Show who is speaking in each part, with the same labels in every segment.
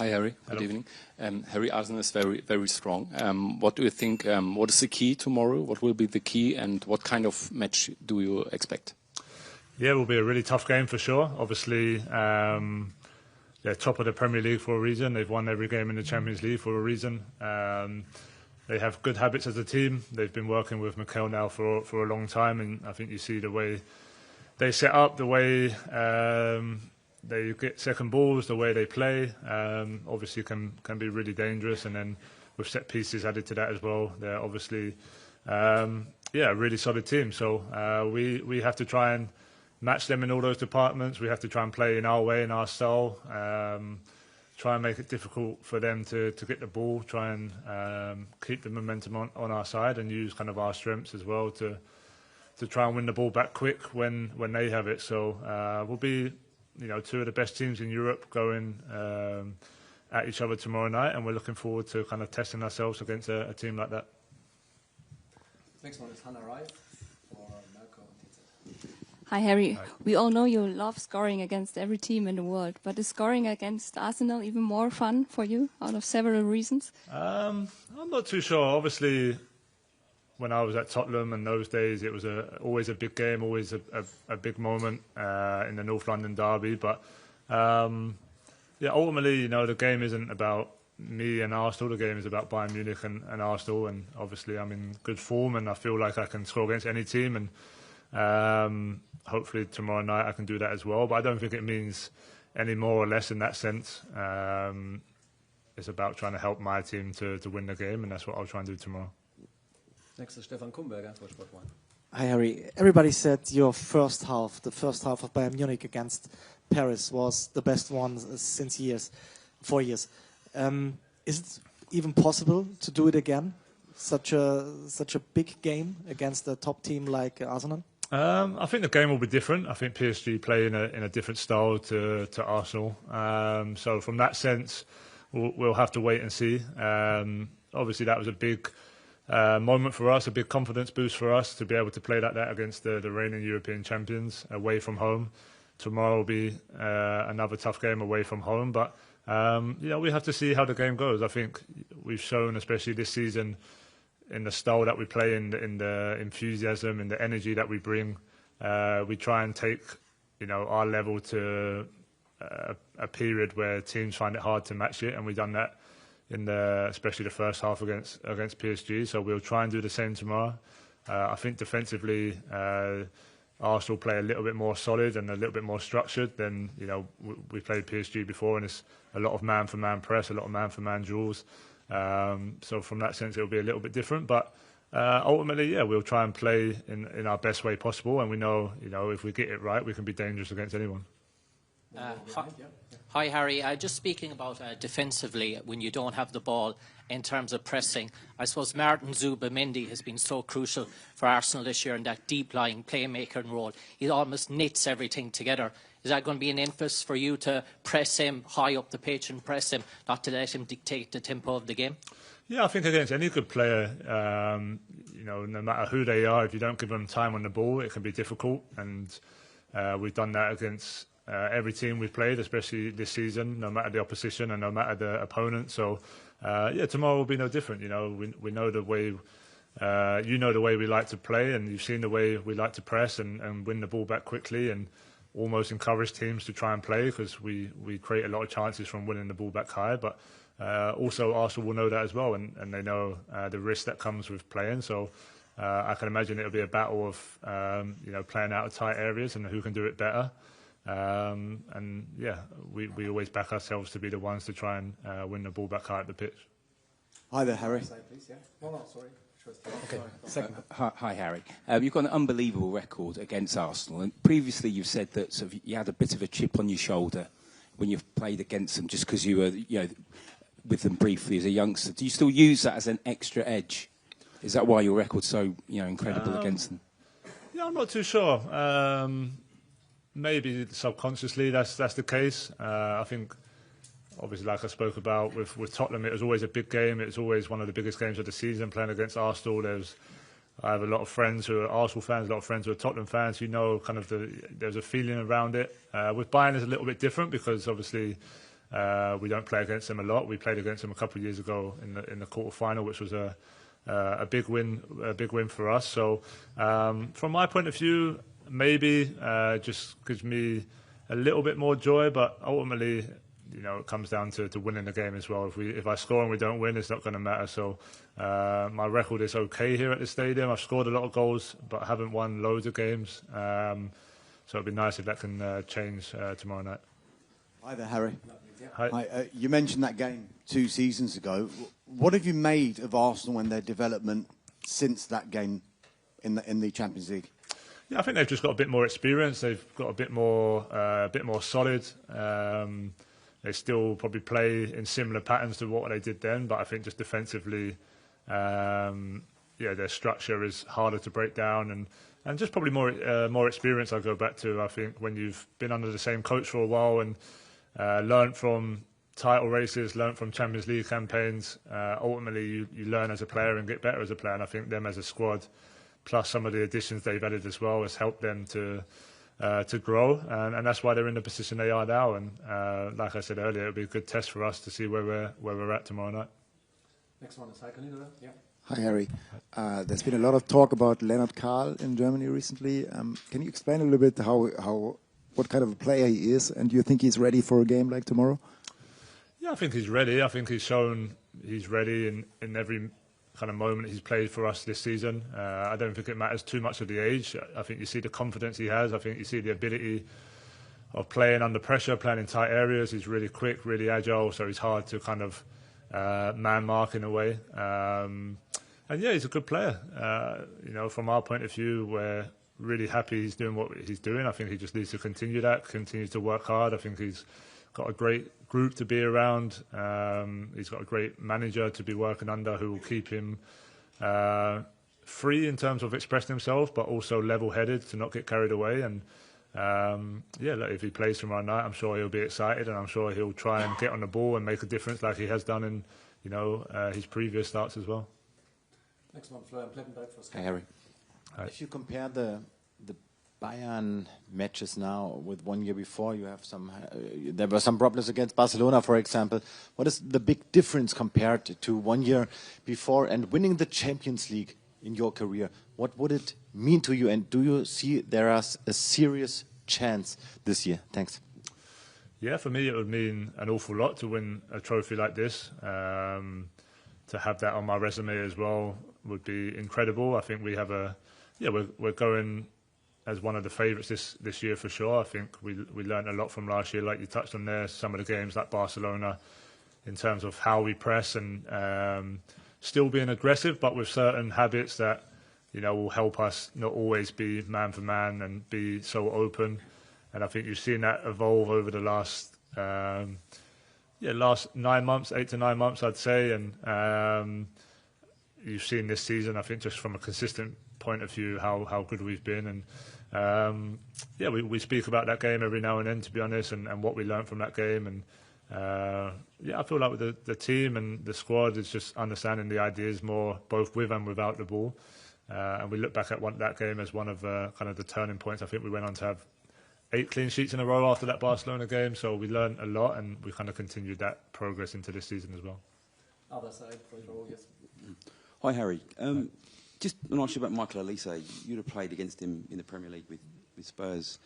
Speaker 1: Hi, Harry.
Speaker 2: Hello.
Speaker 1: Good evening. Harry, Arsenal is very, very strong. What do you think? What is the key tomorrow? What will be the key, and what kind of match do you expect?
Speaker 2: Yeah, it will be a really tough game for sure. Obviously, they're top of the Premier League for a reason. They've won every game in the Champions League for a reason. They have good habits as a team. They've been working with Mikel now for a long time, and I think you see the way they set up, the way they get second balls, the way they play. Obviously, can be really dangerous, and then with set pieces added to that as well, they're obviously a really solid team. So we have to try and match them in all those departments. We have to try and play in our way, in our style. Try and make it difficult for them to get the ball, try and keep the momentum on our side, and use kind of our strengths as well to try and win the ball back quick when they have it. So we'll be, two of the best teams in Europe going at each other tomorrow night, and we're looking forward to kind of testing ourselves against a team like that.
Speaker 3: Next one is Hannah Wright.
Speaker 4: Hi, Harry.
Speaker 2: Hi.
Speaker 4: We all know you love scoring against every team in the world, but is scoring against Arsenal even more fun for you, out of several reasons?
Speaker 2: I'm not too sure. Obviously, when I was at Tottenham in those days, it was always a big game, always a big moment in the North London derby. But ultimately, the game isn't about me and Arsenal. The game is about Bayern Munich and Arsenal. And obviously, I'm in good form, and I feel like I can score against any team. And hopefully tomorrow night I can do that as well. But I don't think it means any more or less in that sense. It's about trying to help my team to win the game, and that's what I'll try and do tomorrow.
Speaker 3: Next is Stefan Kumberger for Sport 1.
Speaker 5: Hi, Harry. Everybody said your first half, the first half of Bayern Munich against Paris, was the best one since 4 years. Is it even possible to do it again? Such a big game against a top team like Arsenal?
Speaker 2: I think the game will be different. I think PSG play in a different style to Arsenal. So from that sense, we'll have to wait and see. Obviously, that was a big moment for us, a big confidence boost for us to be able to play like that against the reigning European champions away from home. Tomorrow will be another tough game away from home, but we have to see how the game goes. I think we've shown, especially this season, in the style that we play, in the enthusiasm, in the energy that we bring, we try and take our level to a period where teams find it hard to match it, and we've done that especially the first half against PSG. So we'll try and do the same tomorrow. I think defensively, Arsenal play a little bit more solid and a little bit more structured than we played PSG before, and it's a lot of man-for-man press, a lot of man-for-man duels. So from that sense, it'll be a little bit different, but ultimately, we'll try and play in our best way possible, and we know, if we get it right, we can be dangerous against anyone.
Speaker 6: Hi, Harry. Just speaking about defensively, when you don't have the ball in terms of pressing, I suppose Martin Zubimendi has been so crucial for Arsenal this year in that deep-lying playmaker role. He almost knits everything together. Is that going to be an emphasis for you to press him high up the pitch and press him, not to let him dictate the tempo of the game?
Speaker 2: Yeah, I think against any good player, no matter who they are, if you don't give them time on the ball, it can be difficult. And we've done that against every team we've played, especially this season, no matter the opposition and no matter the opponent. So, tomorrow will be no different. We know the way, the way we like to play, and you've seen the way we like to press and win the ball back quickly and almost encourage teams to try and play, because we create a lot of chances from winning the ball back high. But also Arsenal will know that as well, and they know the risk that comes with playing. So I can imagine it'll be a battle of playing out of tight areas and who can do it better. We always back ourselves to be the ones to try and win the ball back high at the pitch.
Speaker 7: Hi there, Harry.
Speaker 3: Please, yeah. No, sorry.
Speaker 7: Okay.
Speaker 3: Second.
Speaker 7: Hi, Harry. You've got an unbelievable record against Arsenal, and previously you've said that sort of you had a bit of a chip on your shoulder when you've played against them, just because you were, with them briefly as a youngster. Do you still use that as an extra edge? Is that why your record's so, incredible against them?
Speaker 2: Yeah, I'm not too sure. Maybe subconsciously that's the case. I think, obviously, like I spoke about with Tottenham, it was always a big game. It was always one of the biggest games of the season, playing against Arsenal. I have a lot of friends who are Arsenal fans, a lot of friends who are Tottenham fans, kind of there's a feeling around it. With Bayern, it's a little bit different because, obviously, We don't play against them a lot. We played against them a couple of years ago in the quarter-final, which was a big win for us. So from my point of view, maybe just gives me a little bit more joy, but ultimately, it comes down to winning the game as well. If I score and we don't win, it's not going to matter. So my record is okay here at the stadium. I've scored a lot of goals, but I haven't won loads of games. So it'd be nice if that can change tomorrow night.
Speaker 8: Hi there, Harry.
Speaker 2: Hi.
Speaker 8: Hi. You mentioned that game 2 seasons ago. What have you made of Arsenal and their development since that game in the Champions League?
Speaker 2: Yeah, I think they've just got a bit more experience. They've got a bit more solid. They still probably play in similar patterns to what they did then, but I think just defensively, their structure is harder to break down, and just probably more experience. I go back to, I think, when you've been under the same coach for a while and learned from title races, learned from Champions League campaigns. Ultimately, you learn as a player and get better as a player. And I think them as a squad, plus some of the additions they've added as well, has helped them to grow, and that's why they're in the position they are now. And like I said earlier, it'll be a good test for us to see where we're at tomorrow night.
Speaker 3: Next one is Kane. Yeah.
Speaker 9: Hi, Harry. There's been a lot of talk about Leonard Kahl in Germany recently. Can you explain a little bit what kind of a player he is, and do you think he's ready for a game like tomorrow?
Speaker 2: Yeah, I think he's ready. I think he's shown he's ready in every kind of moment he's played for us this season. I don't think it matters too much of the age. I think you see the confidence he has. I think you see the ability of playing under pressure, playing in tight areas. He's really quick, really agile, so he's hard to kind of man mark in a way. And yeah, he's a good player. From our point of view, we're really happy he's doing what he's doing. I think he just needs to continue to work hard. I think he's got a great group to be around. He's got a great manager to be working under who will keep him free in terms of expressing himself, but also level-headed to not get carried away. And if he plays tomorrow night, I'm sure he'll be excited, and I'm sure he'll try and get on the ball and make a difference like he has done in his previous starts as well.
Speaker 3: Next one, Florian Plettenberg for Sky.
Speaker 10: Hi, Harry.
Speaker 2: Hi.
Speaker 10: If you compare the Bayern matches now with 1 year before, you have there were some problems against Barcelona, for example. What is the big difference compared to 1 year before and winning the Champions League in your career? What would it mean to you, and do you see there is a serious chance this year? Thanks.
Speaker 2: Yeah, for me it would mean an awful lot to win a trophy like this. To have that on my resume as well would be incredible. I think we have we're going as one of the favourites this year for sure. I think we learned a lot from last year, like you touched on there, some of the games like Barcelona, in terms of how we press and still being aggressive, but with certain habits that will help us not always be man for man and be so open. And I think you've seen that evolve over the last 9 months, 8 to 9 months, I'd say. And you've seen this season, I think, just from a consistent point of view, how good we've been. And we speak about that game every now and then, to be honest, and what we learned from that game. And I feel like with the team and the squad, it's just understanding the ideas more, both with and without the ball. And we look back at that game as one of kind of the turning points. I think we went on to have 8 clean sheets in a row after that Barcelona game, so we learned a lot, and we kind of continued that progress into this season as well.
Speaker 3: Other side, for sure, yes.
Speaker 11: Hi, Harry. Just an ask you about Michael Olise. You'd have played against him in the Premier League with Spurs,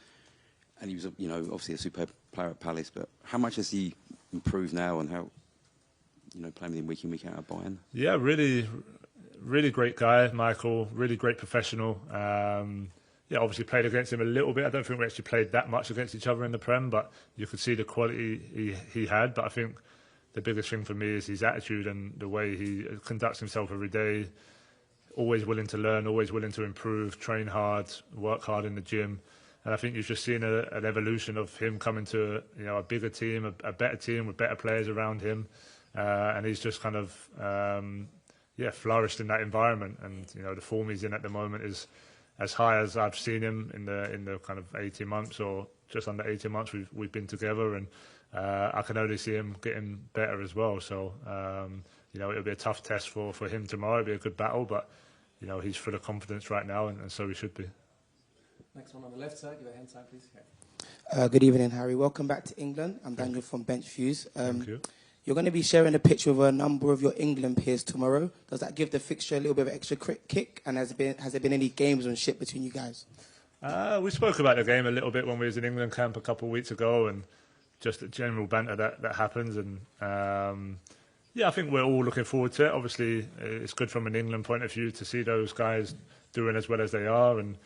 Speaker 11: and he was, obviously a superb player at Palace. But how much has he improved now, and how, playing with him week in, week out at Bayern?
Speaker 2: Yeah, really, really great guy, Michael. Really great professional. Obviously played against him a little bit. I don't think we actually played that much against each other in the Prem, but you could see the quality he had. But I think the biggest thing for me is his attitude and the way he conducts himself every day. Always willing to learn, always willing to improve, train hard, work hard in the gym. And I think you've just seen an evolution of him coming to a bigger team, a better team with better players around him. And he's just kind of flourished in that environment. And the form he's in at the moment is as high as I've seen him in the kind of 18 months or just under 18 months we've been together, and I can only see him getting better as well. So it'll be a tough test for him tomorrow. It'll be a good battle, but he's full of confidence right now, and so he should be.
Speaker 3: Next one on the left side, your hand side, please.
Speaker 12: Good evening, Harry. Welcome back to England. I'm Daniel from Bench Views.
Speaker 2: Thank you.
Speaker 12: You're going to be sharing a pitch with a number of your England peers tomorrow. Does that give the fixture a little bit of extra kick? And has there been any gamesmanship between you guys?
Speaker 2: We spoke about the game a little bit when we was in England camp a couple of weeks ago, and just the general banter that happens. And I think we're all looking forward to it. Obviously, it's good from an England point of view to see those guys doing as well as they are, and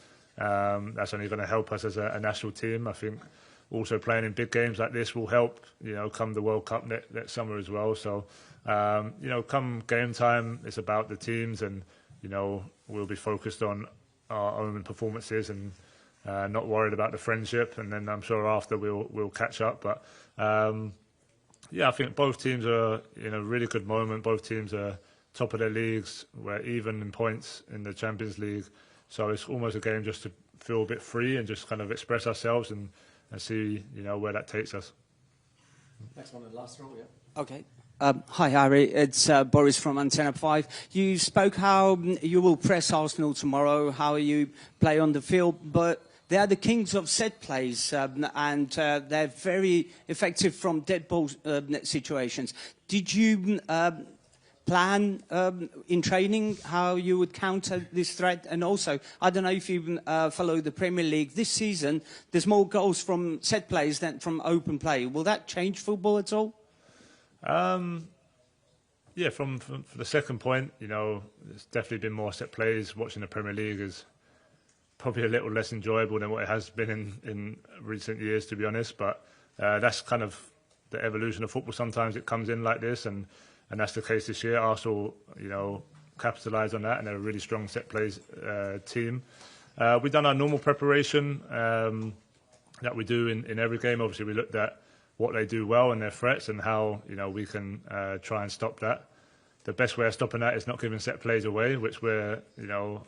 Speaker 2: that's only going to help us as a national team. I think also playing in big games like this will help, come the World Cup next summer as well. So, come game time, it's about the teams, and, we'll be focused on our own performances and not worried about the friendship. And then I'm sure after we'll catch up. But, I think both teams are in a really good moment. Both teams are top of their leagues. We're even in points in the Champions League. So it's almost a game just to feel a bit free and just kind of express ourselves and see, where that takes us.
Speaker 3: Next one in the last row, yeah.
Speaker 13: Okay. Hi, Harry. It's Boris from Antenna 5. You spoke how you will press Arsenal tomorrow, how you play on the field, but they are the kings of set plays, and they're very effective from dead ball situations. Did you plan in training how you would counter this threat? And also, I don't know if you follow the Premier League. This season, there's more goals from set plays than from open play. Will that change football at all?
Speaker 2: From the second point, there's definitely been more set plays. Watching the Premier League is probably a little less enjoyable than what it has been in recent years, to be honest. But that's kind of the evolution of football. Sometimes it comes in like this, and that's the case this year. Arsenal, capitalised on that, and they're a really strong set plays team. We've done our normal preparation that we do in every game. Obviously, we looked at what they do well and their threats, and how we can try and stop that. The best way of stopping that is not giving set plays away, which we're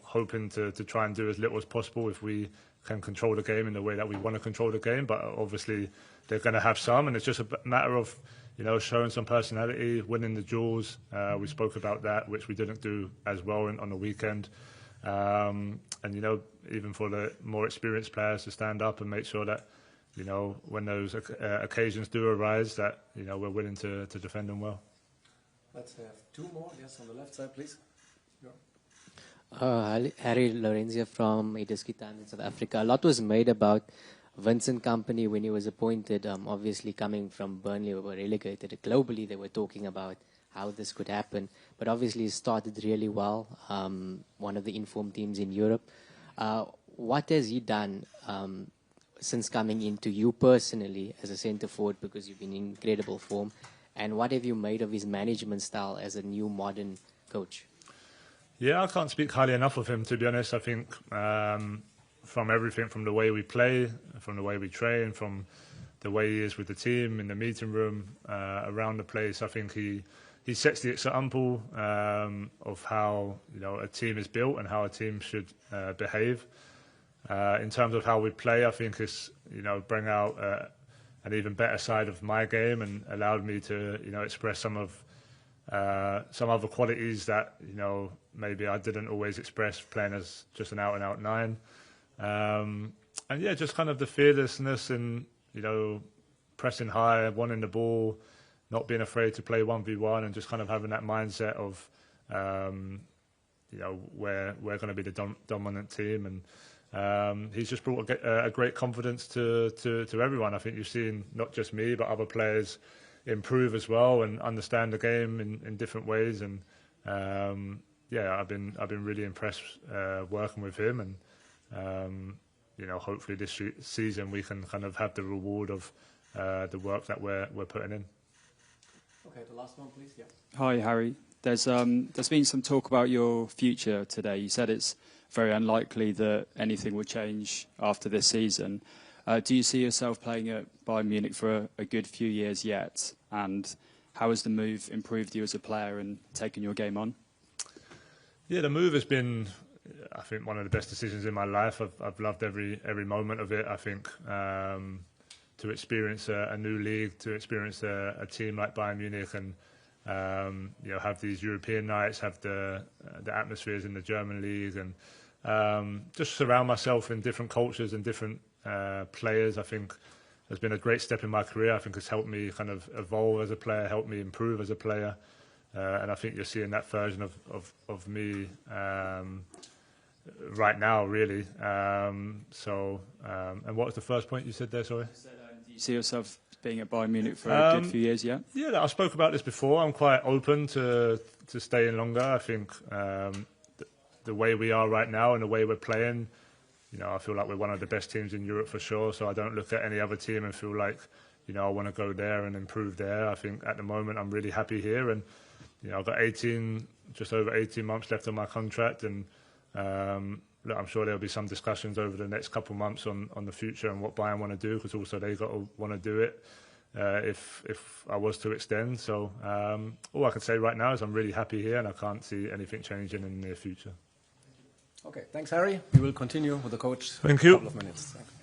Speaker 2: hoping to try and do as little as possible if we can control the game in the way that we want to control the game. But obviously they're going to have some, and it's just a matter of showing some personality, winning the duels. We spoke about that, which we didn't do as well on the weekend. And even for the more experienced players to stand up and make sure that when those occasions do arise, that we're willing to defend them well.
Speaker 3: Let's have two more. Yes, on the left side, please.
Speaker 14: Harry Lorenzia from Idaski Times in South Africa. A lot was made about Vincent Kompany when he was appointed. Obviously, coming from Burnley, we were relegated. Globally, they were talking about how this could happen. But obviously, he started really well. One of the informed teams in Europe. What has he done since coming into you personally as a centre forward, because you've been in incredible form? And what have you made of his management style as a new modern coach?
Speaker 2: Yeah, I can't speak highly enough of him, to be honest. I think from everything, from the way we play, from the way we train, from the way he is with the team, in the meeting room, around the place, I think he sets the example of how a team is built and how a team should behave. In terms of how we play, I think it's bring out an even better side of my game, and allowed me to express some other qualities that maybe I didn't always express playing as just an out-and-out nine. And yeah, just kind of the fearlessness and pressing high, wanting the ball, not being afraid to play 1v1, and just kind of having that mindset of we're going to be the dominant team. And he's just brought a great confidence to everyone. I think you've seen not just me, but other players improve as well and understand the game in different ways. And I've been really impressed working with him. And hopefully this season we can kind of have the reward of the work that we're putting in.
Speaker 3: Okay, the last one, please. Yeah.
Speaker 15: Hi, Harry. There's been some talk about your future today. You said it's very unlikely that anything will change after this season. Do you see yourself playing at Bayern Munich for a good few years yet? And how has the move improved you as a player and taken your game on?
Speaker 2: Yeah, the move has been, I think, one of the best decisions in my life. I've loved every moment of it. I think to experience a new league, to experience a team like Bayern Munich, and have these European nights, have the atmospheres in the German league, and just surround myself in different cultures and different players. I think has been a great step in my career. I think it's helped me kind of evolve as a player, helped me improve as a player. And I think you're seeing that version of me right now, really. And what was the first point you said there, sorry?
Speaker 15: Do you see yourself being at Bayern Munich for a good few years yet?
Speaker 2: Yeah, I spoke about this before. I'm quite open to staying longer. I think the way we are right now and the way we're playing, you know, I feel like we're one of the best teams in Europe for sure. So I don't look at any other team and feel like, you know, I want to go there and improve there. I think at the moment I'm really happy here, and you know, I've got just over 18 months left on my contract, and look, I'm sure there'll be some discussions over the next couple of months on the future and what Bayern want to do, because also they got to want to do it if I was to extend. So all I can say right now is I'm really happy here, and I can't see anything changing in the near future.
Speaker 3: Okay, thanks, Harry. We will continue with the coach
Speaker 2: Thank
Speaker 3: in a
Speaker 2: you.
Speaker 3: couple of minutes. Thank you.